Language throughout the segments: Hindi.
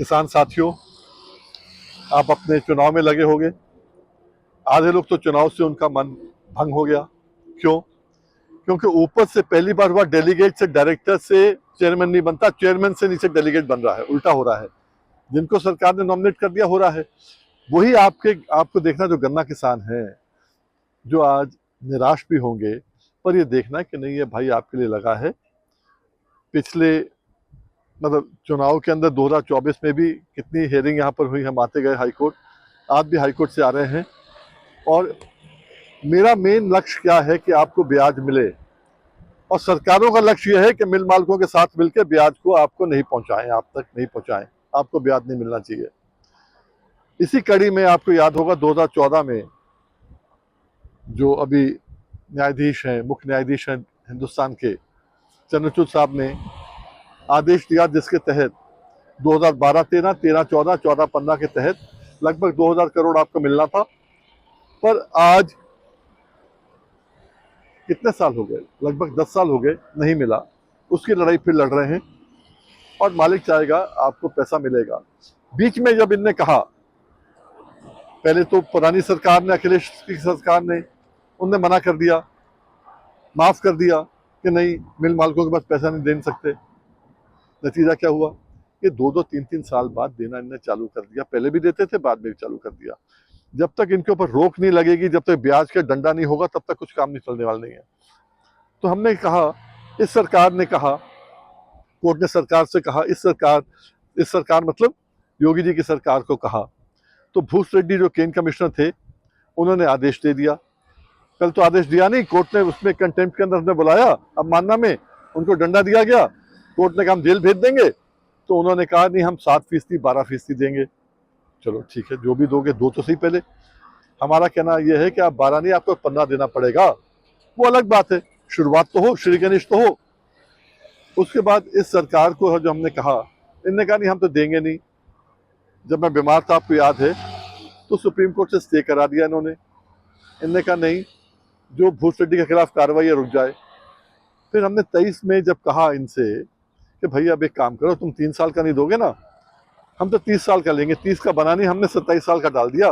किसान साथियों, आप अपने चुनाव में लगे होंगे। आधे लोग तो चुनाव से उनका मन भंग हो गया। क्यों? क्योंकि ऊपर से पहली बार हुआ डेलीगेट से डायरेक्टर से चेयरमैन नहीं बनता, चेयरमैन से नीचे डेलीगेट बन रहा है। उल्टा हो रहा है, जिनको सरकार ने नॉमिनेट कर दिया हो रहा है। वही आपको देखना जो गन्ना किसान है, जो आज निराश भी होंगे, पर ये देखना कि नहीं, ये भाई आपके लिए लगा है। पिछले चुनाव के अंदर 2024 में भी कितनी हेयरिंग यहाँ पर हुई, हम आते गए हाईकोर्ट, आज भी हाईकोर्ट से आ रहे हैं। और मेरा मेन लक्ष्य क्या है कि आपको ब्याज मिले, और सरकारों का लक्ष्य यह है कि मिल मालिकों के साथ मिलकर ब्याज को आपको नहीं पहुंचाएं, आप तक नहीं पहुंचाएं, आपको ब्याज नहीं मिलना चाहिए। इसी कड़ी में आपको याद होगा 2014 में जो अभी न्यायाधीश हैं, मुख्य न्यायाधीश हैं हिंदुस्तान के, चंद्रचूड़ साहब ने आदेश दिया जिसके तहत 2012-13, 13-14, 14-15 के तहत लगभग 2000 करोड़ आपको मिलना था। पर आज कितने साल हो गए, लगभग 10 साल हो गए, नहीं मिला। उसकी लड़ाई फिर लड़ रहे हैं और मालिक चाहेगा आपको पैसा मिलेगा। बीच में जब इनने कहा, पहले तो पुरानी सरकार ने, अखिलेश की सरकार ने, उनने मना कर दिया, माफ कर दिया कि नहीं, मिल मालिकों के पास पैसा नहीं दे सकते। नतीजा क्या हुआ? ये 2-2, 3-3 साल बाद देना इनने चालू कर दिया। पहले भी देते थे, बाद में भी चालू कर दिया। जब तक इनके ऊपर रोक नहीं लगेगी, जब तक ब्याज का डंडा नहीं होगा, तब तक कुछ काम नहीं चलने वाला नहीं है। तो हमने कहा, इस सरकार ने कहा, कोर्ट ने सरकार से कहा, इस सरकार मतलब योगी जी की सरकार को कहा, तो भूस रेड्डी जो केन कमिश्नर थे, उन्होंने आदेश दे दिया। कल तो आदेश दिया नहीं, कोर्ट ने उसमें कंटेम्प्ट के अंदर हमने बुलाया, अब मानना में उनको डंडा दिया गया। कोर्ट ने कहा हम जेल भेज देंगे, तो उन्होंने कहा नहीं, हम 7%, 12% देंगे। चलो ठीक है, जो भी दोगे दो तो सही। पहले हमारा कहना यह है कि आप 12 नहीं, आपको 15 देना पड़ेगा, वो अलग बात है, शुरुआत तो हो, श्री गणेश तो हो। उसके बाद इस सरकार को जो हमने कहा, इनने कहा नहीं, हम तो देंगे नहीं। जब मैं बीमार था, आपको याद है, तो सुप्रीम कोर्ट से स्टे करा दिया इन्होंने। इनने कहा नहीं, जो भूस रेड्डी के खिलाफ कार्रवाई है रुक जाए। फिर हमने 23 में जब कहा इनसे कि भैया अब एक काम करो, तुम 3 साल का नहीं दोगे ना, हम तो 30 साल का लेंगे। 30 का बना नहीं, हमने 27 साल का डाल दिया।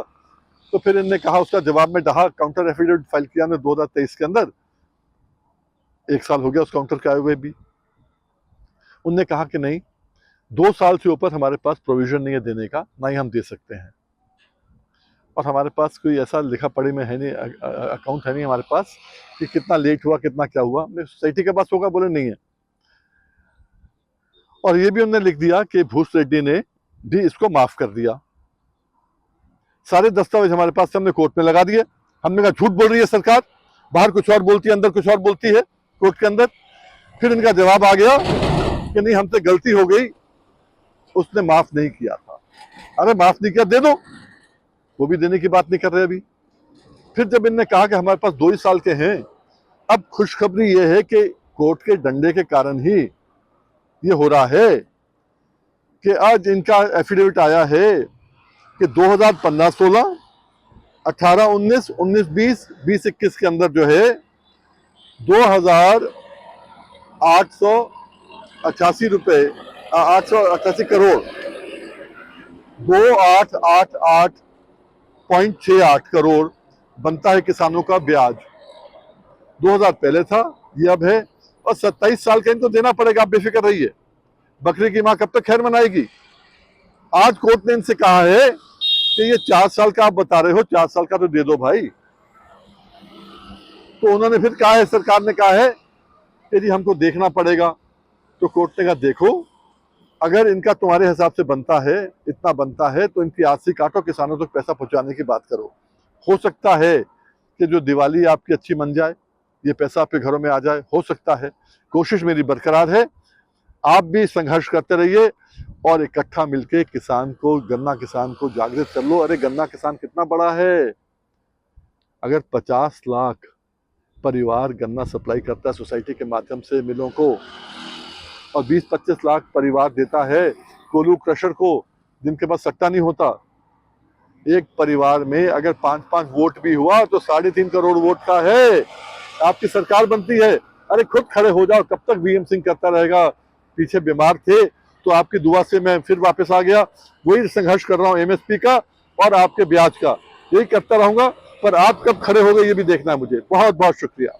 तो फिर इनने कहा, उसका जवाब में कहा, काउंटर एफिडेविट फाइल किया हमने 2023 के अंदर, 1 साल हो गया उस काउंटर के आए हुए भी। उनने कहा कि नहीं, 2 साल से ऊपर हमारे पास प्रोविजन नहीं है देने का, ना ही हम दे सकते हैं। और हमारे पास कोई ऐसा लिखा पढ़ी में है नहीं, अकाउंट है नहीं हमारे पास कि कितना लेट हुआ, कितना क्या हुआ। सोसाइटी के पास होगा, बोले नहीं है। और ये भी उन्होंने लिख दिया कि भूस रेड्डी ने भी इसको माफ कर दिया। सारे दस्तावेज हमारे पास हमने कोर्ट में लगा दिए। हमने कहा झूठ बोल रही है सरकार, बाहर कुछ और बोलती है, अंदर कुछ और बोलती है कोर्ट के अंदर। फिर इनका जवाब आ गया कि नहीं, हमसे गलती हो गई, उसने माफ नहीं किया था। अरे माफ नहीं किया, दे दो, वो भी देने की बात नहीं कर रहे अभी। फिर जब इनने कहा कि हमारे पास 2 ही साल के हैं, अब खुशखबरी ये है कि कोर्ट के डंडे के कारण ही ये हो रहा है कि आज इनका एफिडेविट आया है कि 2015-16, 18-19, 19-20, 20-21 के अंदर जो है 2,888 रुपए, 888 करोड़, 2888.68 करोड़ बनता है किसानों का ब्याज। 2000 पहले था, ये अब है, और 27 साल का इनको देना पड़ेगा। आप बेफिक्र रहिए, बकरी की माँ कब तक खैर मनाएगी। आज कोर्ट ने इनसे कहा है कि ये 4 साल का आप बता रहे हो, 4 साल का तो दे दो भाई। तो उन्होंने फिर कहा है, सरकार ने कहा है कि जी हमको देखना पड़ेगा। तो कोर्ट ने कहा देखो, अगर इनका तुम्हारे हिसाब से बनता है, इतना बनता है, तो इनकी आरसी काटो, किसानों तक पैसा पहुंचाने की बात करो। हो सकता है कि जो दिवाली आपकी अच्छी मन जाए, ये पैसा आपके घरों में आ जाए, हो सकता है। कोशिश मेरी बरकरार है, आप भी संघर्ष करते रहिए और इकट्ठा मिलके किसान को, गन्ना किसान को जागृत कर लो। अरे गन्ना किसान कितना बड़ा है, अगर 50 लाख परिवार गन्ना सप्लाई करता है सोसाइटी के माध्यम से मिलों को, और 20-25 लाख परिवार देता है कोल्हू क्रशर को, जिनके पास सट्टा नहीं होता। एक परिवार में अगर 5-5 वोट भी हुआ तो 3.5 करोड़ वोट का है, आपकी सरकार बनती है। अरे खुद खड़े हो जाओ, कब तक वीएम सिंह करता रहेगा। पीछे बीमार थे तो आपकी दुआ से मैं फिर वापस आ गया, वही संघर्ष कर रहा हूँ एमएसपी का और आपके ब्याज का, यही करता रहूंगा। पर आप कब खड़े हो गए ये भी देखना है मुझे। बहुत बहुत शुक्रिया।